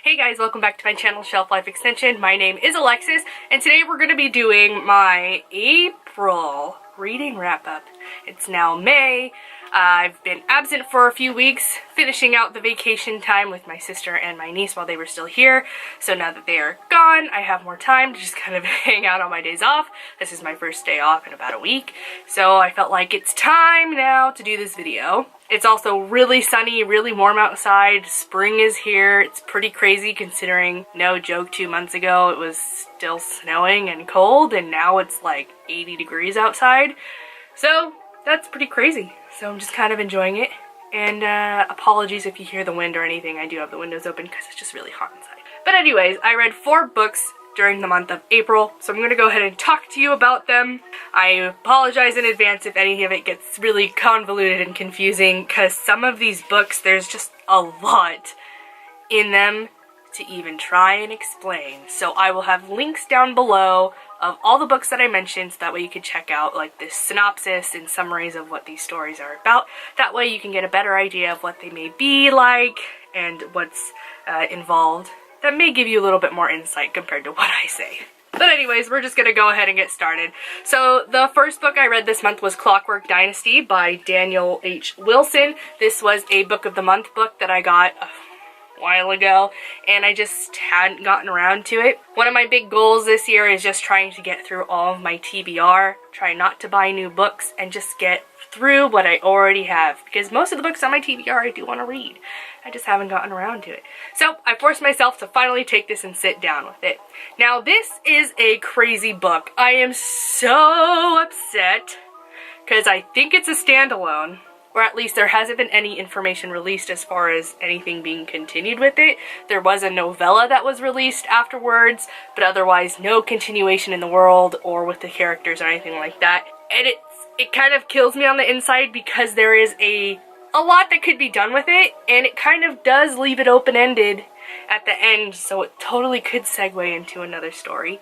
Hey guys, welcome back to my channel, Shelf Life Extension. My name is Alexis, and today we're going to be doing my April reading wrap-up. It's now May. I've been absent for a few weeks, finishing out the vacation time with my sister and my niece while they were still here. So now that they are gone, I have more time to just kind of hang out on my days off. This is my first day off in about a week, so I felt like it's time now to do this video. It's also really sunny, really warm outside. Spring is here. It's pretty crazy considering, no joke, 2 months ago it was still snowing and cold, and now it's like 80 degrees outside. So that's pretty crazy. So I'm just kind of enjoying it. And apologies if you hear the wind or anything. I do have the windows open because it's just really hot inside. But anyways, I read 4 books during the month of April, so I'm going to go ahead and talk to you about them. I apologize in advance if any of it gets really convoluted and confusing, because some of these books, there's just a lot in them to even try and explain. So I will have links down below of all the books that I mentioned, so that way you can check out like this synopsis and summaries of what these stories are about. That way you can get a better idea of what they may be like and what's involved. That may give you a little bit more insight compared to what I say. But anyways, we're just gonna go ahead and get started. So the first book I read this month was Clockwork Dynasty by Daniel H. Wilson. This was a book of the month book that I got a while ago, and I just hadn't gotten around to it. One of my big goals this year is just trying to get through all of my TBR, try not to buy new books, and just get through what I already have, because most of the books on my TBR I do want to read. I just haven't gotten around to it. So I forced myself to finally take this and sit down with it. Now this is a crazy book. I am so upset because I think it's a standalone, or at least there hasn't been any information released as far as anything being continued with it. There was a novella that was released afterwards, but otherwise no continuation in the world or with the characters or anything like that. And it kind of kills me on the inside because there is a lot that could be done with it, and it kind of does leave it open-ended at the end, so it totally could segue into another story.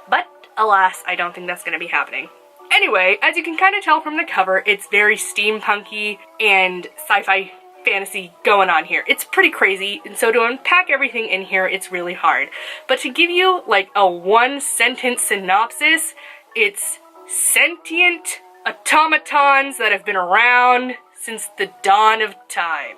But alas, I don't think that's going to be happening. Anyway, as you can kind of tell from the cover, it's very steampunky and sci-fi fantasy going on here. It's pretty crazy, and so to unpack everything in here, it's really hard. But to give you like a one-sentence synopsis, it's sentient automatons that have been around since the dawn of time.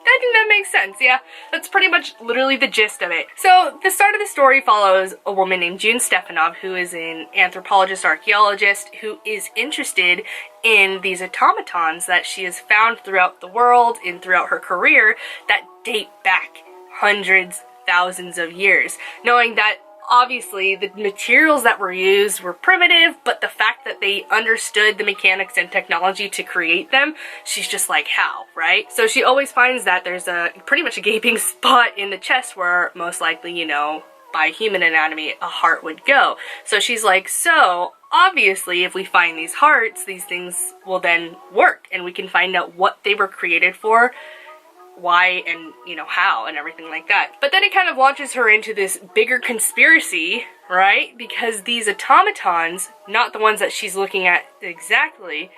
I think that makes sense, yeah. That's pretty much literally the gist of it. So the start of the story follows a woman named June Stefanov, who is an anthropologist archaeologist who is interested in these automatons that she has found throughout the world and throughout her career that date back hundreds, thousands of years. Knowing that obviously the materials that were used were primitive, but the fact that they understood the mechanics and technology to create them, she's just like, how, right? So she always finds that there's pretty much a gaping spot in the chest where most likely, you know, by human anatomy, a heart would go. So she's like, so obviously if we find these hearts, these things will then work, and we can find out what they were created for, why, and you know, how, and everything like that. But then it kind of launches her into this bigger conspiracy, right? Because these automatons, not the ones that she's looking at exactly,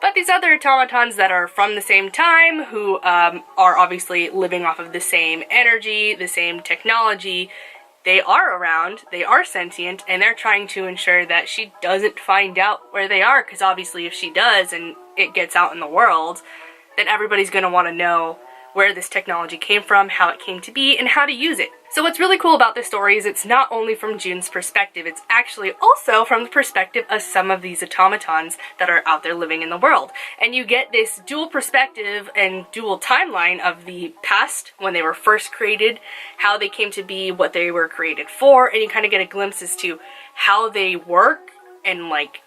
but these other automatons that are from the same time, who are obviously living off of the same energy, the same technology, they are around, they are sentient, and they're trying to ensure that she doesn't find out where they are, because obviously if she does and it gets out in the world, then everybody's going to want to know where this technology came from, how it came to be, and how to use it. So what's really cool about this story is it's not only from June's perspective, it's actually also from the perspective of some of these automatons that are out there living in the world. And you get this dual perspective and dual timeline of the past, when they were first created, how they came to be, what they were created for, and you kind of get a glimpse as to how they work and like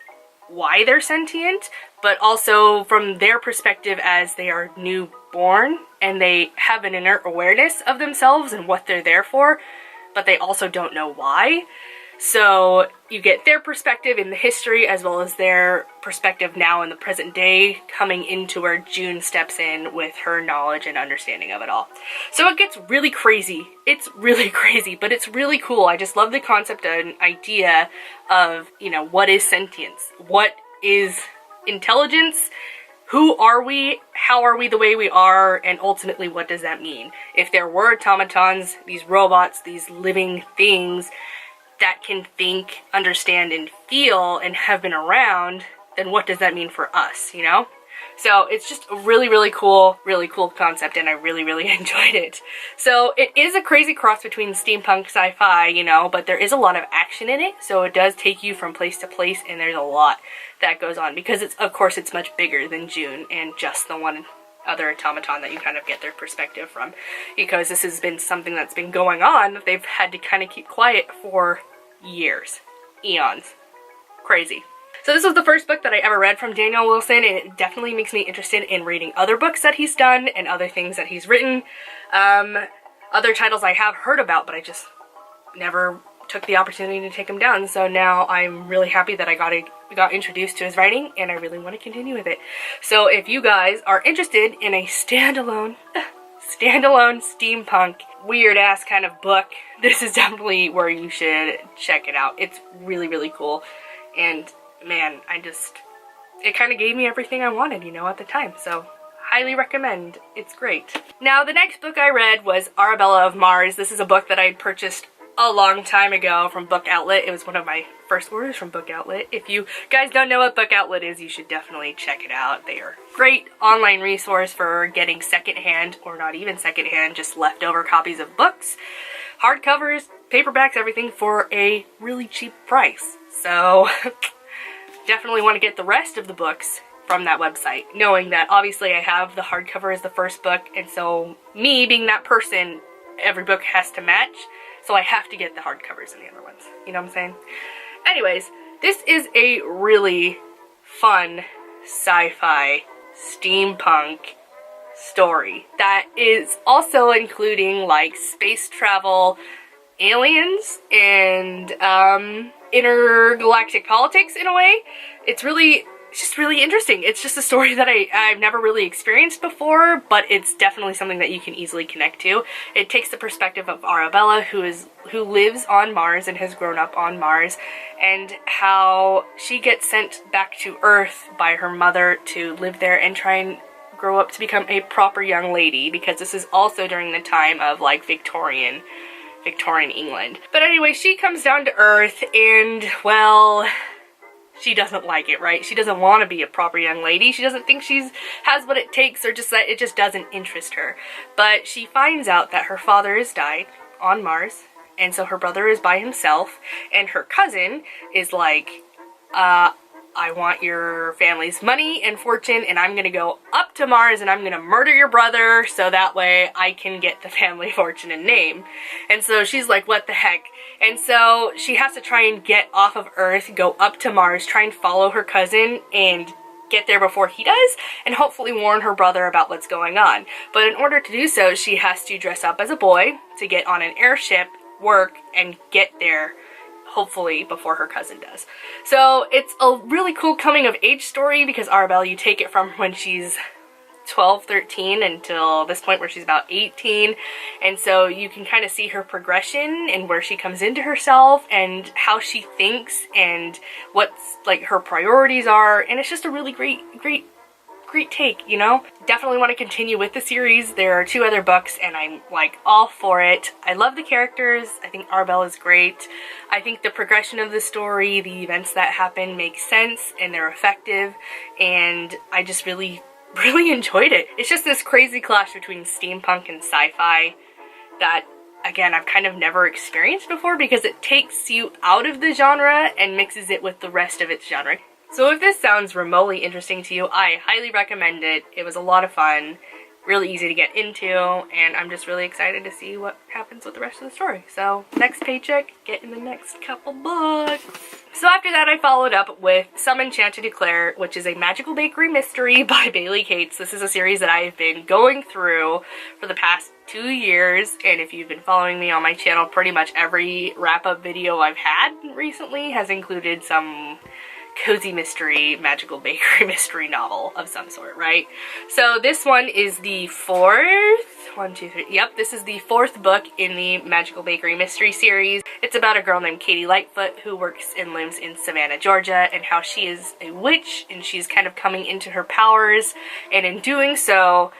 why they're sentient, but also from their perspective as they are newborn and they have an inert awareness of themselves and what they're there for, but they also don't know why. So you get their perspective in the history as well as their perspective now in the present day, coming into where June steps in with her knowledge and understanding of it all. So it gets really crazy. It's really crazy, but it's really cool. I just love the concept and idea of, you know, what is sentience? What is intelligence? who are we, how are we the way we are, and ultimately what does that mean? If there were automatons, these robots, these living things that can think, understand, and feel and have been around, then what does that mean for us, you know? So it's just a really cool concept, and I really enjoyed it. So it is a crazy cross between steampunk sci-fi, you know, but there is a lot of action in it, so it does take you from place to place, and there's a lot that goes on because it's, of course, it's much bigger than June and just the one other automaton that you kind of get their perspective from, because this has been something that's been going on that they've had to kind of keep quiet for years, eons. Crazy. So this was the first book that I ever read from Daniel Wilson, and it definitely makes me interested in reading other books that he's done and other things that he's written. Other titles I have heard about, but I just never took the opportunity to take them down. So now I'm really happy that I got introduced to his writing, and I really want to continue with it. So if you guys are interested in a standalone steampunk weird ass kind of book, this is definitely where you should check it out. It's really cool, and man, it kind of gave me everything I wanted, you know, at the time, so highly recommend. It's great. Now, the next book I read was Arabella of Mars. This is a book that I had purchased a long time ago from Book Outlet. It was one of my first orders from Book Outlet. If you guys don't know what Book Outlet is, you should definitely check it out. They are a great online resource for getting secondhand, or not even secondhand, just leftover copies of books, hardcovers, paperbacks, everything for a really cheap price. So definitely want to get the rest of the books from that website, knowing that obviously I have the hardcover as the first book, and so me being that person, every book has to match, so I have to get the hardcovers and the other ones, you know what I'm saying? Anyways, this is a really fun sci-fi steampunk story that is also including like space travel, aliens, and intergalactic politics in a way. It's just really interesting. It's just a story that I've never really experienced before, but it's definitely something that you can easily connect to. It takes the perspective of Arabella, who lives on Mars and has grown up on Mars, and how she gets sent back to Earth by her mother to live there and try and grow up to become a proper young lady, because this is also during the time of like Victorian England. But anyway, she comes down to Earth, and well, she doesn't like it, right? She doesn't want to be a proper young lady. She doesn't think she has what it takes, or just that it just doesn't interest her. But she finds out that her father has died on Mars, and so her brother is by himself, and her cousin is like, I want your family's money and fortune, and I'm gonna go up to Mars and I'm gonna murder your brother so that way I can get the family fortune and name. And so she's like, what the heck? And so she has to try and get off of Earth, go up to Mars, try and follow her cousin and get there before he does, and hopefully warn her brother about what's going on. But in order to do so, she has to dress up as a boy to get on an airship, work, and get there hopefully before her cousin does. So it's a really cool coming of age story, because Arabella, you take it from when she's 12, 13 until this point where she's about 18, and so you can kind of see her progression and where she comes into herself and how she thinks and what's like her priorities are, and it's just a really great take, you know? Definitely want to continue with the series. There are 2 other books and I'm like all for it. I love the characters. I think Arabella's great. I think the progression of the story, the events that happen make sense and they're effective, and I just really enjoyed it. It's just this crazy clash between steampunk and sci-fi that, again, I've kind of never experienced before, because it takes you out of the genre and mixes it with the rest of its genre. So if this sounds remotely interesting to you, I highly recommend it. It was a lot of fun, really easy to get into, and I'm just really excited to see what happens with the rest of the story. So next paycheck, get in the next couple books. So after that, I followed up with Some Enchanted Eclair, which is a magical bakery mystery by Bailey Cates. This is a series that I've been going through for the past 2 years, and if you've been following me on my channel, pretty much every wrap-up video I've had recently has included some cozy mystery, magical bakery mystery novel of some sort, right? So this one is the 4th 1, 2, 3. Yep, this is the 4th book in the Magical Bakery Mystery Series. It's about a girl named Katie Lightfoot who works and lives in Savannah, Georgia, and how she is a witch and she's kind of coming into her powers, and in doing so,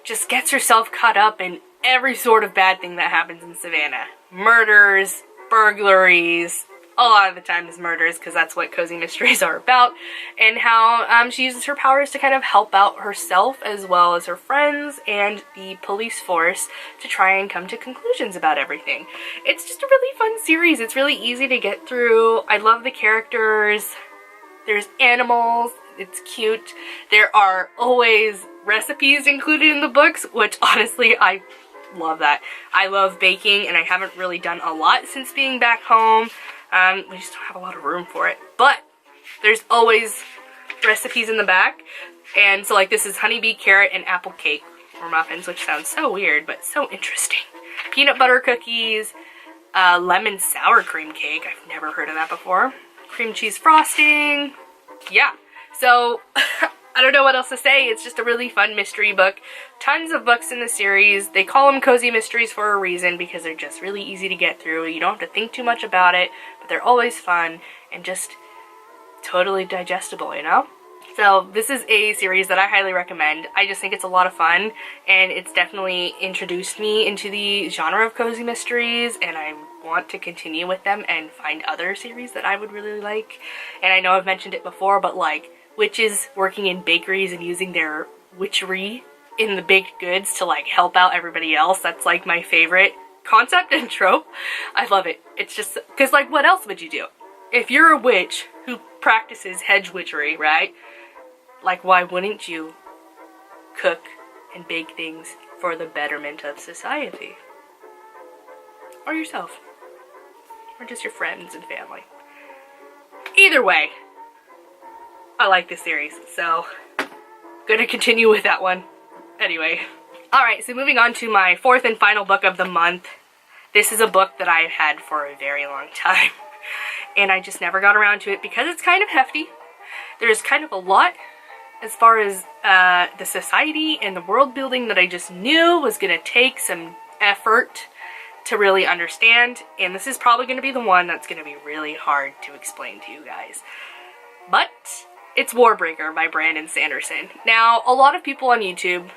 just gets herself caught up in every sort of bad thing that happens in Savannah. Murders, burglaries, a lot of the times murders, because that's what cozy mysteries are about, and how she uses her powers to kind of help out herself as well as her friends and the police force to try and come to conclusions about everything. It's just a really fun series. It's really easy to get through. I love the characters. There's animals. It's cute. There are always recipes included in the books, which honestly I love that. I love baking, and I haven't really done a lot since being back home. We just don't have a lot of room for it, but there's always recipes in the back. And so like this is honeybee, carrot, and apple cake or muffins, which sounds so weird but so interesting. Peanut butter cookies, lemon sour cream cake, I've never heard of that before. Cream cheese frosting. Yeah, so I don't know what else to say. It's just a really fun mystery book. Tons of books in the series. They call them cozy mysteries for a reason, because they're just really easy to get through. You don't have to think too much about it, but they're always fun and just totally digestible, you know? So this is a series that I highly recommend. I just think it's a lot of fun, and it's definitely introduced me into the genre of cozy mysteries, and I want to continue with them and find other series that I would really like. And I know I've mentioned it before, but like witches working in bakeries and using their witchery in the baked goods to like help out everybody else, that's like my favorite concept and trope. I love it. It's just because like what else would you do? If you're a witch who practices hedge witchery, right? Like why wouldn't you cook and bake things for the betterment of society? Or yourself. Or just your friends and family. Either way, I like this series, so I'm gonna continue with that one. Anyway. Alright, so moving on to my 4th and final book of the month. This is a book that I've had for a very long time, and I just never got around to it because it's kind of hefty. There's kind of a lot as far as the society and the world building that I just knew was gonna take some effort to really understand, and this is probably gonna be the one that's gonna be really hard to explain to you guys. But it's Warbreaker by Brandon Sanderson. Now, a lot of people on YouTube,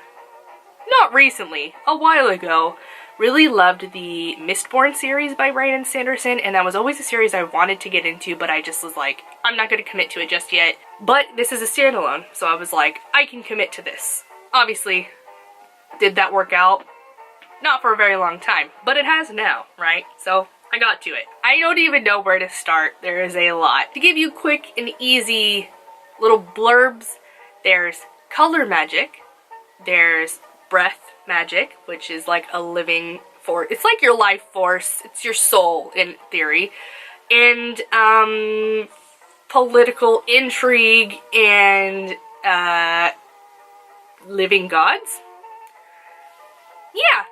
not recently, a while ago, really loved the Mistborn series by Brandon Sanderson, and that was always a series I wanted to get into, but I just was like, I'm not going to commit to it just yet. But this is a standalone, so I was like, I can commit to this. Obviously, did that work out? Not for a very long time, but it has now, right? So I got to it. I don't even know where to start. There is a lot. To give you quick and easy little blurbs, there's color magic, there's breath magic, which is like a living force. It's like your life force. It's your soul in theory. And political intrigue and living gods. Yeah.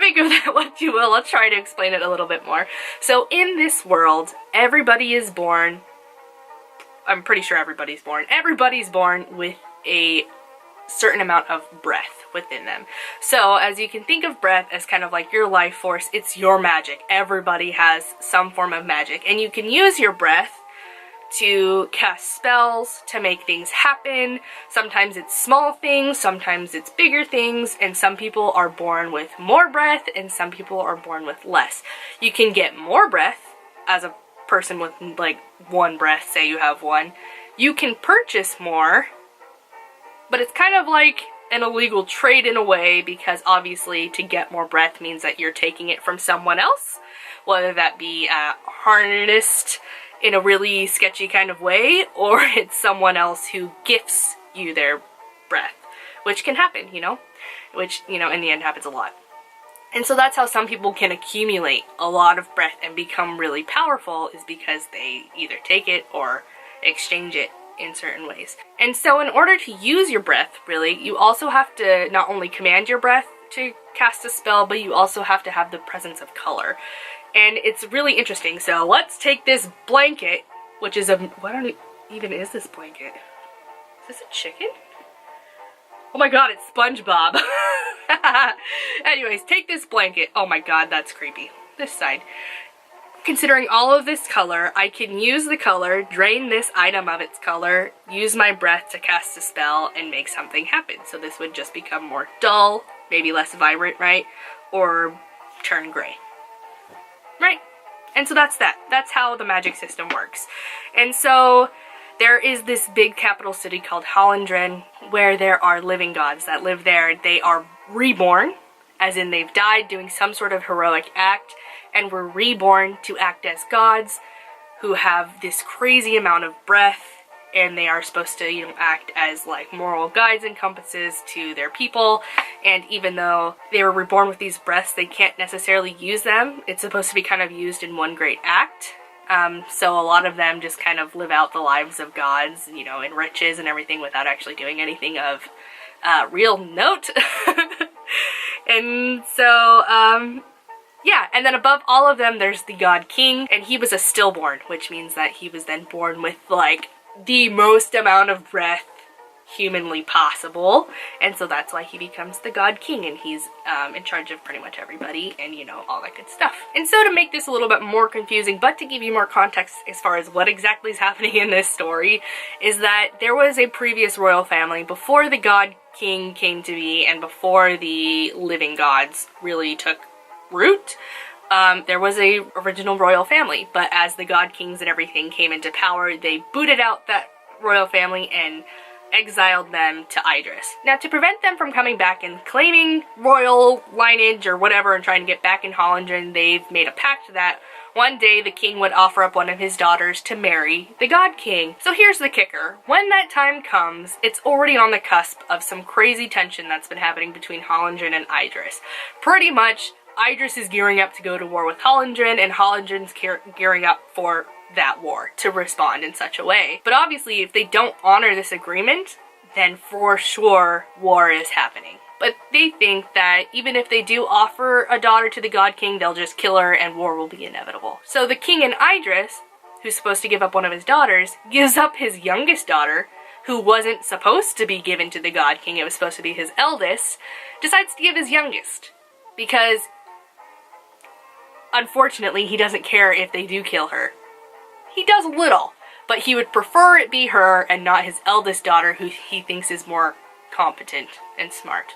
Make of that what you will. I'll try to explain it a little bit more. So in this world, everybody is born, I'm pretty sure everybody's born with a certain amount of breath within them. So as you can think of breath as kind of like your life force, it's your magic. Everybody has some form of magic, and you can use your breath to cast spells, to make things happen. Sometimes it's small things, sometimes it's bigger things, and some people are born with more breath and some people are born with less. You can get more breath as a person with like one breath, say you have one. You can purchase more, but it's kind of like an illegal trade in a way, because obviously to get more breath means that you're taking it from someone else, whether that be harnessed in a really sketchy kind of way, or it's someone else who gifts you their breath, which can happen, you know, which, you know, in the end happens a lot. And so that's how some people can accumulate a lot of breath and become really powerful, is because they either take it or exchange it in certain ways. And so in order to use your breath, really, you also have to not only command your breath to cast a spell, but you also have to have the presence of color. And it's really interesting. So let's take this blanket, which is a, what even is this blanket? Is this a chicken? Oh my god, it's SpongeBob. Anyways, take this blanket. Oh my god, that's creepy. This side. Considering all of this color, I can use the color, drain this item of its color, use my breath to cast a spell, and make something happen. So this would just become more dull, maybe less vibrant, right? Or turn gray. Right? And so that's that. That's how the magic system works. And so there is this big capital city called Hollindren where there are living gods that live there. They are reborn, as in they've died doing some sort of heroic act, and were reborn to act as gods who have this crazy amount of breath, and they are supposed to, you know, act as like moral guides and compasses to their people. And even though they were reborn with these breaths, they can't necessarily use them. It's supposed to be kind of used in one great act. So a lot of them just kind of live out the lives of gods, you know, in riches and everything without actually doing anything of real note. And so, yeah, and then above all of them, there's the god king, and he was a stillborn, which means that he was then born with, like, the most amount of breath humanly possible, and so that's why he becomes the god king, and he's in charge of pretty much everybody, and, you know, all that good stuff. And so to make this a little bit more confusing, but to give you more context as far as what exactly is happening in this story, is that there was a previous royal family before the god king came to be, and before the living gods really took root. There was a original royal family, but as the god kings and everything came into power, they booted out that royal family and exiled them to Idris. Now, to prevent them from coming back and claiming royal lineage or whatever and trying to get back in Hollindren, they've made a pact that one day the king would offer up one of his daughters to marry the god king. So here's the kicker. When that time comes, it's already on the cusp of some crazy tension that's been happening between Hollindren and Idris. Pretty much, Idris is gearing up to go to war with Hollindren, and Hollindren's gearing up for that war to respond in such a way. But obviously, if they don't honor this agreement, then for sure war is happening. But they think that even if they do offer a daughter to the god king, they'll just kill her and war will be inevitable. So the king in Idris, who's supposed to give up one of his daughters, gives up his youngest daughter, who wasn't supposed to be given to the god king, it was supposed to be his eldest, decides to give his youngest. Because unfortunately, he doesn't care if they do kill her. He does little, but he would prefer it be her and not his eldest daughter, who he thinks is more competent and smart.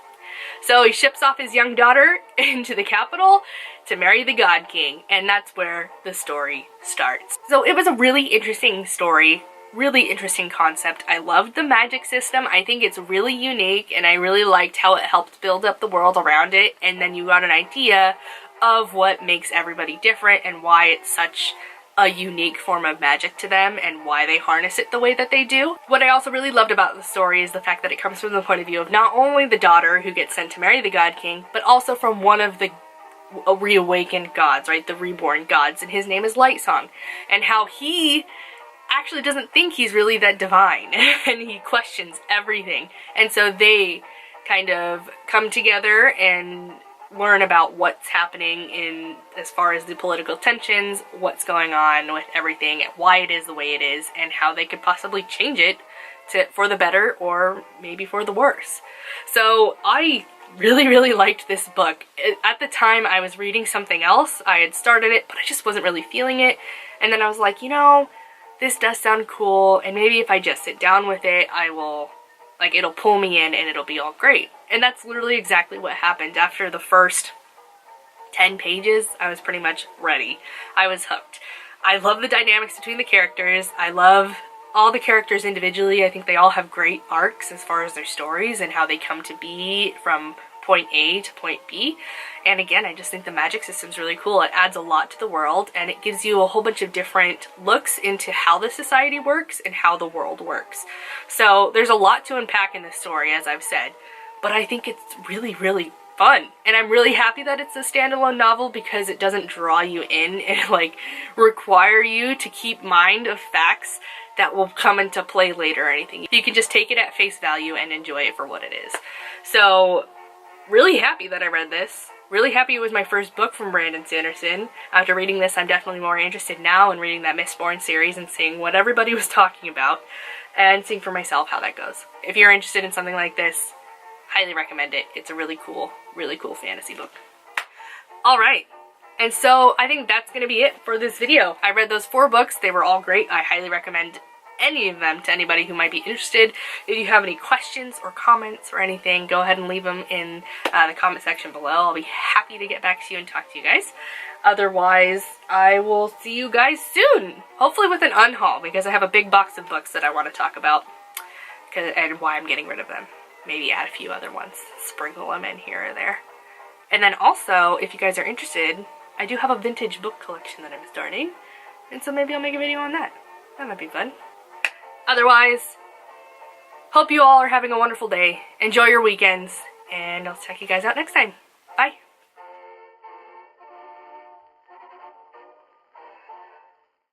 So he ships off his young daughter into the capital to marry the god king, and that's where the story starts. So it was a really interesting story, really interesting concept. I loved the magic system. I think it's really unique, and I really liked how it helped build up the world around it, and then you got an idea of what makes everybody different and why it's such a unique form of magic to them and why they harness it the way that they do. What I also really loved about the story is the fact that it comes from the point of view of not only the daughter who gets sent to marry the god king, but also from one of the reawakened gods, right? The reborn gods, and his name is Lightsong, and how he actually doesn't think he's really that divine and he questions everything. And so they kind of come together and learn about what's happening in as far as the political tensions, what's going on with everything, why it is the way it is, and how they could possibly change it for the better or maybe for the worse. So I really liked this book. At the time I was reading something else. I had started it, but I just wasn't really feeling it. And then I was like, you know, this does sound cool, and maybe if I just sit down with it, I will, like, it'll pull me in and it'll be all great. And that's literally exactly what happened. After the first 10 pages, I was pretty much ready. I was hooked. I love the dynamics between the characters. I love all the characters individually. I think they all have great arcs as far as their stories and how they come to be from point A to point B. And again, I just think the magic system's really cool. It adds a lot to the world, and it gives you a whole bunch of different looks into how the society works and how the world works. So there's a lot to unpack in this story, as I've said, but I think it's really fun. And I'm really happy that it's a standalone novel because it doesn't draw you in and like require you to keep mind of facts that will come into play later or anything. You can just take it at face value and enjoy it for what it is. So really happy that I read this. Really happy it was my first book from Brandon Sanderson. After reading this, I'm definitely more interested now in reading that Mistborn series and seeing what everybody was talking about and seeing for myself how that goes. If you're interested in something like this, highly recommend it. It's a really cool fantasy book. Alright, and so I think that's going to be it for this video. I read those 4 books. They were all great. I highly recommend any of them to anybody who might be interested. If you have any questions or comments or anything, go ahead and leave them in the comment section below. I'll be happy to get back to you and talk to you guys. Otherwise, I will see you guys soon. Hopefully with an unhaul, because I have a big box of books that I want to talk about and why I'm getting rid of them. Maybe add a few other ones, sprinkle them in here or there. And then also, if you guys are interested, I do have a vintage book collection that I'm starting, and so maybe I'll make a video on that. That might be fun. Otherwise, hope you all are having a wonderful day. Enjoy your weekends, and I'll check you guys out next time.